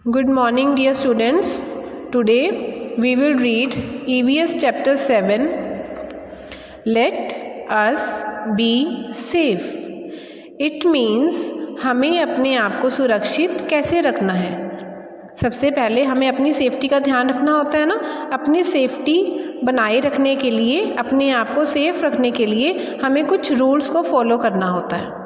Good morning, dear students. Today we will read EVS chapter 7. Let us be safe. It means हमें अपने आप को सुरक्षित कैसे रखना है। सबसे पहले हमें अपनी सेफ्टी का ध्यान रखना होता है ना। अपनी सेफ्टी बनाए रखने के लिए, अपने आप को सेफ रखने के लिए हमें कुछ रूल्स को फॉलो करना होता है।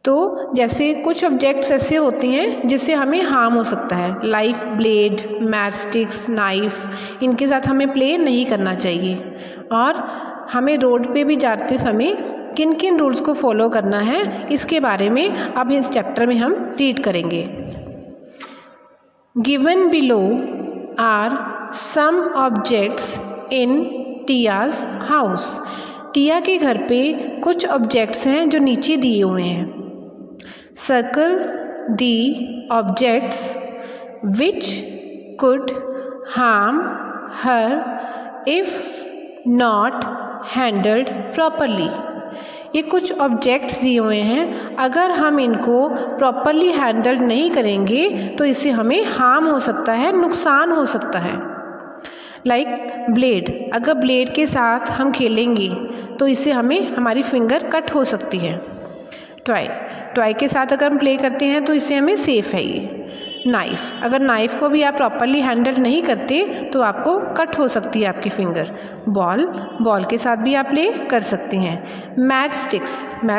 तो जैसे कुछ ऑब्जेक्ट्स ऐसे होते हैं जिससे हमें हार्म हो सकता है, लाइक ब्लेड, मैचस्टिक्स, नाइफ, इनके साथ हमें प्ले नहीं करना चाहिए। और हमें रोड पे भी जाते समय किन किन रूल्स को फॉलो करना है, इसके बारे में अब इस चैप्टर में हम रीड करेंगे। Given below are some objects in Tia's house. Tia के घर पे कुछ ऑब्जेक्ट्स हैं जो नीचे दिए हुए हैं। Circle the objects which could harm her if not handled properly. ये कुछ ऑब्जेक्ट्स दिए हुए हैं, अगर हम इनको प्रॉपरली हैंडल नहीं करेंगे तो इससे हमें हार्म हो सकता है, नुकसान हो सकता है। लाइक ब्लेड, अगर ब्लेड के साथ हम खेलेंगे तो इससे हमें हमारी फिंगर कट हो सकती है। टॉय के साथ अगर हम प्ले करते हैं तो इससे हमें सेफ़ है ये। नाइफ़, अगर नाइफ़ को भी आप प्रॉपरली हैंडल नहीं करते तो आपको कट हो सकती है आपकी फिंगर। बॉल के साथ भी आप प्ले कर सकते हैं। मैच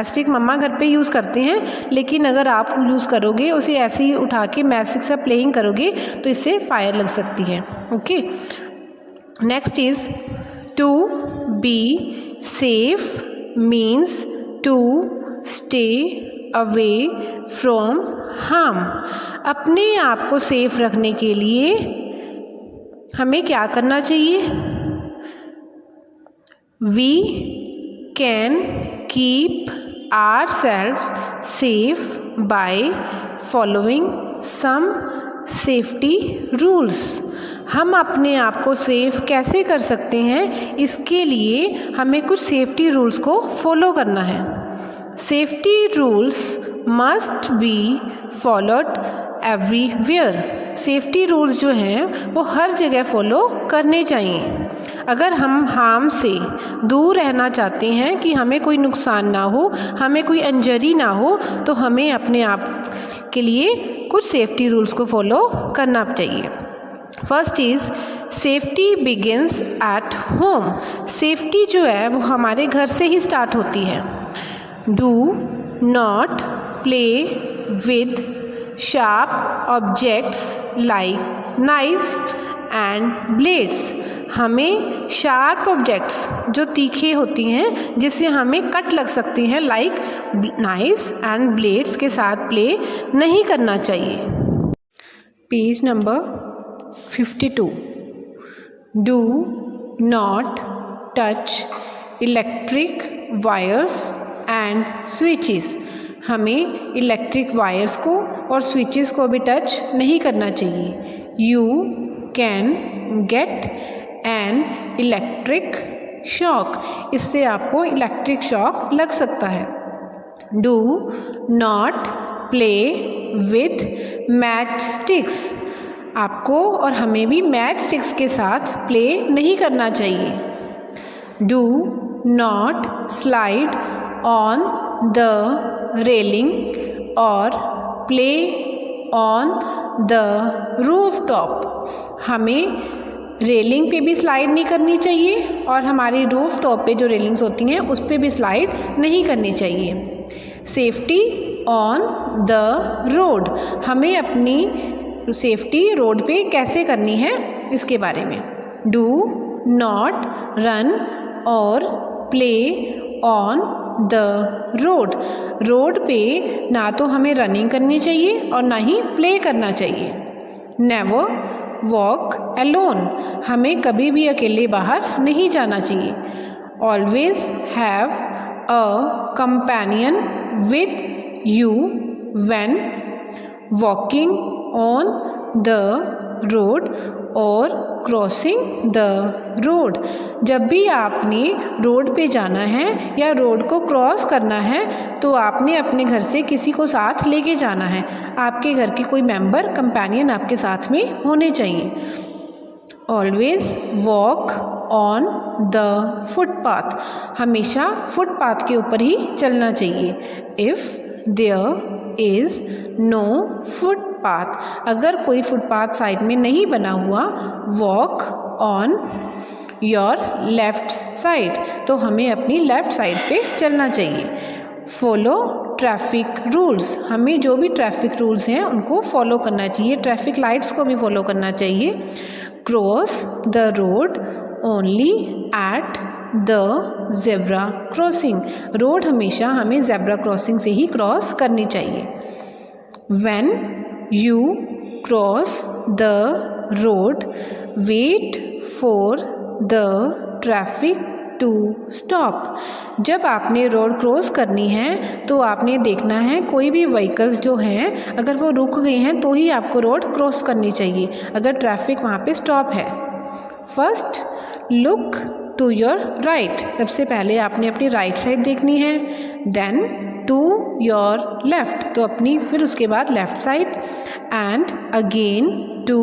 स्टिक मम्मा घर पे यूज़ करते हैं, लेकिन अगर आप यूज़ करोगे, उसे ऐसे ही उठा के मैच स्टिक से प्लेइंग करोगे तो इससे फायर लग सकती है। Okay, next is to be safe means to stay away from harm. अपने आप को सेफ रखने के लिए हमें क्या करना चाहिए? We can keep ourselves safe by following some safety rules. हम अपने आप को सेफ कैसे कर सकते हैं, इसके लिए हमें कुछ सेफ्टी रूल्स को फॉलो करना है। Safety rules must be followed everywhere. Safety rules जो हैं वो हर जगह फॉलो करने चाहिए। अगर हम हार्म से दूर रहना चाहते हैं कि हमें कोई नुकसान ना हो, हमें कोई इंजरी ना हो, तो हमें अपने आप के लिए कुछ सेफ्टी रूल्स को फॉलो करना चाहिए। First is safety begins at home. Safety जो है वो हमारे घर से ही स्टार्ट होती है। Do not play with sharp objects like knives and blades. हमें शार्प ऑब्जेक्ट्स जो तीखे होती हैं, जिससे हमें कट लग सकती हैं, लाइक नाइफ्स एंड ब्लेड्स के साथ प्ले नहीं करना चाहिए। Page number 52। Do not touch electric wires and switches. हमें इलेक्ट्रिक वायर्स को और स्विचेस को भी टच नहीं करना चाहिए। You can get an electric shock. इससे आपको इलेक्ट्रिक शॉक लग सकता है। Do not play with match sticks. आपको और हमें भी मैच स्टिक्स के साथ प्ले नहीं करना चाहिए। Do not slide on the railing or play on the rooftop. हमें रेलिंग पे भी स्लाइड नहीं करनी चाहिए और हमारी रूफ टॉप पे जो रेलिंग्स होती हैं उस पे भी स्लाइड नहीं करनी चाहिए। Safety on the road. हमें अपनी सेफ्टी रोड पे कैसे करनी है, इसके बारे में। डू नॉट रन और प्ले ऑन द रोड पे ना तो हमें रनिंग करनी चाहिए और ना ही प्ले करना चाहिए। Never walk alone. हमें कभी भी अकेले बाहर नहीं जाना चाहिए। Always have a companion with you when walking on the road और क्रॉसिंग द रोड। जब भी आपने रोड पे जाना है या रोड को क्रॉस करना है तो आपने अपने घर से किसी को साथ लेके जाना है। आपके घर के कोई मेंबर, कंपेनियन आपके साथ में होने चाहिए। Always walk on the footpath. हमेशा फुटपाथ के ऊपर ही चलना चाहिए। If there is no footpath, अगर कोई फुटपाथ साइड में नहीं बना हुआ, walk on your left side, तो हमें अपनी लेफ़्ट साइड पे चलना चाहिए। फॉलो ट्रैफिक रूल्स, हमें जो भी ट्रैफिक रूल्स हैं उनको फॉलो करना चाहिए। ट्रैफिक लाइट्स को भी फॉलो करना चाहिए। Cross the road only at the zebra crossing, road हमेशा हमें ज़ेब्रा क्रॉसिंग से ही क्रॉस करनी चाहिए। When you cross the road wait for the traffic to stop. जब आपने रोड क्रॉस करनी है तो आपने देखना है कोई भी व्हीकल्स जो हैं अगर वो रुक गए हैं तो ही आपको रोड क्रॉस करनी चाहिए, अगर ट्रैफिक वहाँ पे स्टॉप है। First look to your right, सबसे पहले आपने अपनी राइट साइड देखनी है। देन टू योर लेफ़्ट, तो अपनी फिर उसके बाद left side. And again to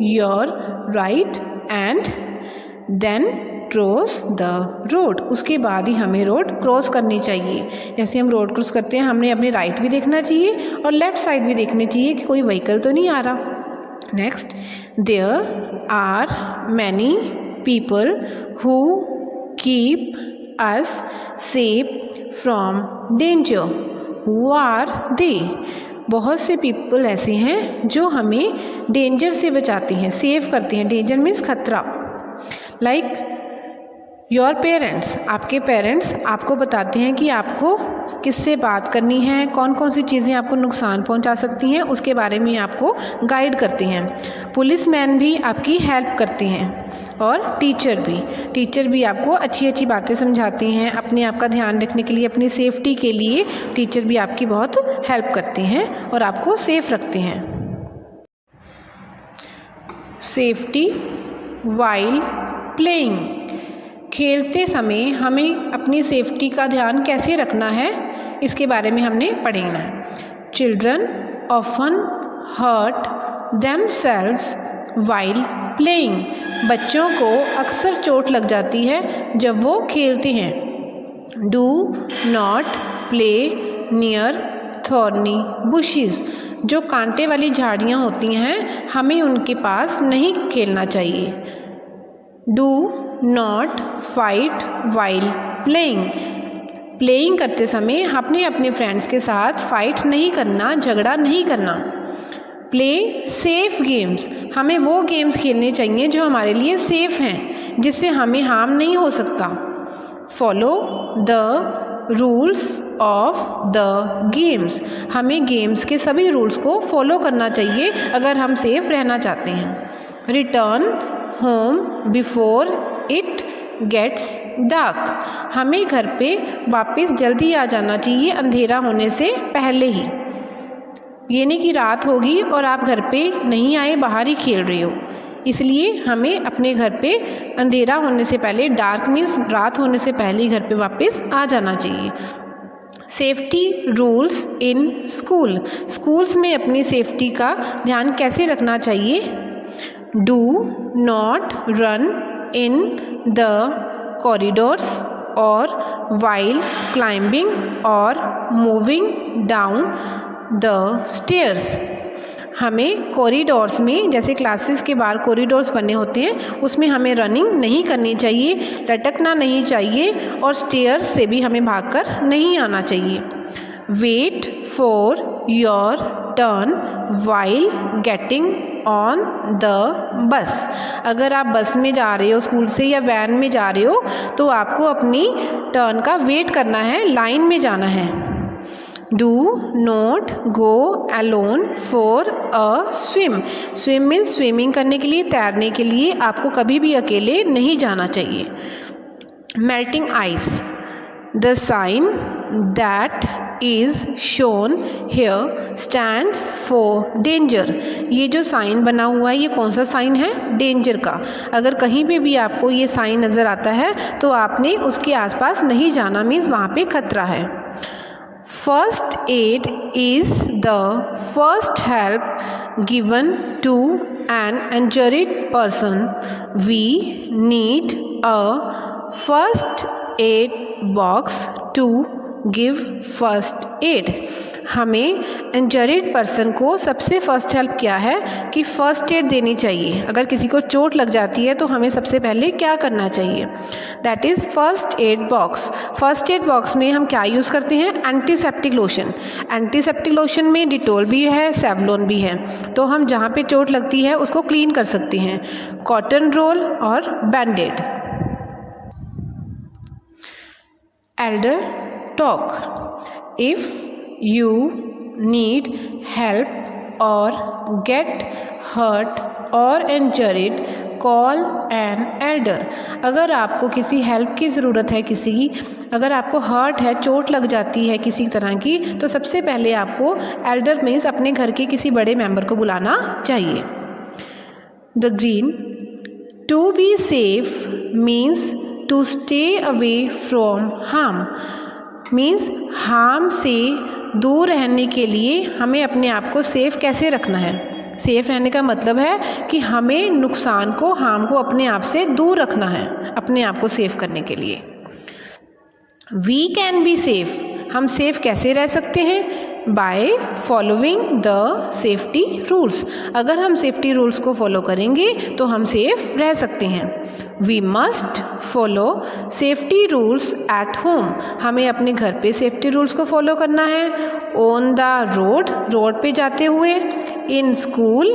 your right and then cross the road, उसके बाद ही हमें रोड क्रॉस करनी चाहिए। जैसे हम रोड क्रॉस करते हैं हमने अपने राइट भी देखना चाहिए और लेफ़्ट साइड भी देखनी चाहिए कि कोई व्हीकल तो नहीं आ रहा। Next, there are many people who keep us safe from danger. Who are they? बहुत से पीपल ऐसे हैं जो हमें डेंजर से बचाते हैं, सेव करते हैं। डेंजर मीन्स खतरा। लाइक योर पेरेंट्स, आपके पेरेंट्स आपको बताते हैं कि आपको किससे बात करनी है, कौन कौन सी चीज़ें आपको नुकसान पहुंचा सकती हैं, उसके बारे में आपको गाइड करते हैं। पुलिसमैन भी आपकी हेल्प करते हैं और टीचर भी आपको अच्छी अच्छी बातें समझाते हैं। अपने आप का ध्यान रखने के लिए, अपनी सेफ्टी के लिए टीचर भी आपकी बहुत हेल्प करते हैं और आपको सेफ रखते हैं। सेफ्टी वाइल प्लेइंग, खेलते समय हमें अपनी सेफ्टी का ध्यान कैसे रखना है इसके बारे में हमने पढ़ना है। Children often hurt themselves while playing, बच्चों को अक्सर चोट लग जाती है जब वो खेलते हैं। Do not play near thorny bushes, जो कांटे वाली झाड़ियाँ होती हैं हमें उनके पास नहीं खेलना चाहिए। Do not fight while playing करते समय अपने अपने फ्रेंड्स के साथ फाइट नहीं करना, झगड़ा नहीं करना। प्ले सेफ गेम्स, हमें वो गेम्स खेलने चाहिए जो हमारे लिए सेफ़ हैं, जिससे हमें हार्म नहीं हो सकता। Follow the rules of the games, हमें गेम्स के सभी रूल्स को फॉलो करना चाहिए अगर हम सेफ रहना चाहते हैं। Return home before it gets dark, हमें घर पे वापस जल्दी आ जाना चाहिए अंधेरा होने से पहले ही। ये नहीं कि रात होगी और आप घर पे नहीं आए, बाहर ही खेल रहे हो। इसलिए हमें अपने घर पे अंधेरा होने से पहले, डार्क मीन्स रात होने से पहले ही घर पे वापस आ जाना चाहिए। सेफ्टी रूल्स इन स्कूल्स में अपनी सेफ्टी का ध्यान कैसे रखना चाहिए। Do not run in the corridors or while climbing or moving down the stairs, हमें कॉरिडोर्स में, जैसे क्लासेस के बाहर कॉरिडोर्स बने होते हैं, उसमें हमें रनिंग नहीं करनी चाहिए, लटकना नहीं चाहिए और स्टेयर्स से भी हमें भागकर नहीं आना चाहिए। Wait for your turn while getting on the bus, अगर आप बस में जा रहे हो स्कूल से या वैन में जा रहे हो तो आपको अपनी टर्न का वेट करना है, लाइन में जाना है। Do not go alone for a swim means swimming करने के लिए, तैरने के लिए आपको कभी भी अकेले नहीं जाना चाहिए। Melting ice, the sign that is shown here stands for danger. ये जो साइन बना हुआ है ये कौन सा साइन है? डेंजर का. अगर कहीं पे भी आपको ये साइन नज़र आता है तो आपने उसके आसपास नहीं जाना, मीन्स वहाँ पे खतरा है. First aid is the first help given to an injured person. We need a first aid box to give first aid. हमें इंजर्ड पर्सन को सबसे फर्स्ट हेल्प क्या है कि फ़र्स्ट एड देनी चाहिए. अगर किसी को चोट लग जाती है तो हमें सबसे पहले क्या करना चाहिए? That is first aid box. First aid box में हम क्या यूज़ करते हैं? Antiseptic lotion. एंटीसेप्टिक लोशन में डिटोल भी है, सेवलॉन भी है. तो हम जहाँ पे चोट लगती है उसको क्लीन कर सकते हैं. कॉटन रोल और bandaid. Elder talk. If you need help or get hurt or injured, call an elder. अगर आपको किसी हेल्प की ज़रूरत है, अगर आपको हर्ट है, चोट लग जाती है किसी तरह की, तो सबसे पहले आपको एल्डर मीन्स अपने घर के किसी बड़े मेंबर को बुलाना चाहिए. The green. To be safe means to stay away from harm. Means harm से दूर रहने के लिए हमें अपने आप को सेफ़ कैसे रखना है? सेफ़ रहने का मतलब है कि हमें नुकसान को, हार्म को अपने आप से दूर रखना है, अपने आप को सेफ़ करने के लिए. We can be safe. हम सेफ़ कैसे रह सकते हैं? By following the safety rules. अगर हम सेफ्टी रूल्स को फॉलो करेंगे तो हम सेफ़ रह सकते हैं. We must follow safety rules at home. हमें अपने घर पे सेफ्टी रूल्स को फॉलो करना है. ऑन द रोड पे जाते हुए. In school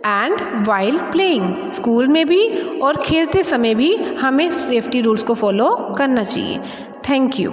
and while playing. School में भी और खेलते समय भी हमें सेफ्टी रूल्स को फॉलो करना चाहिए. Thank you.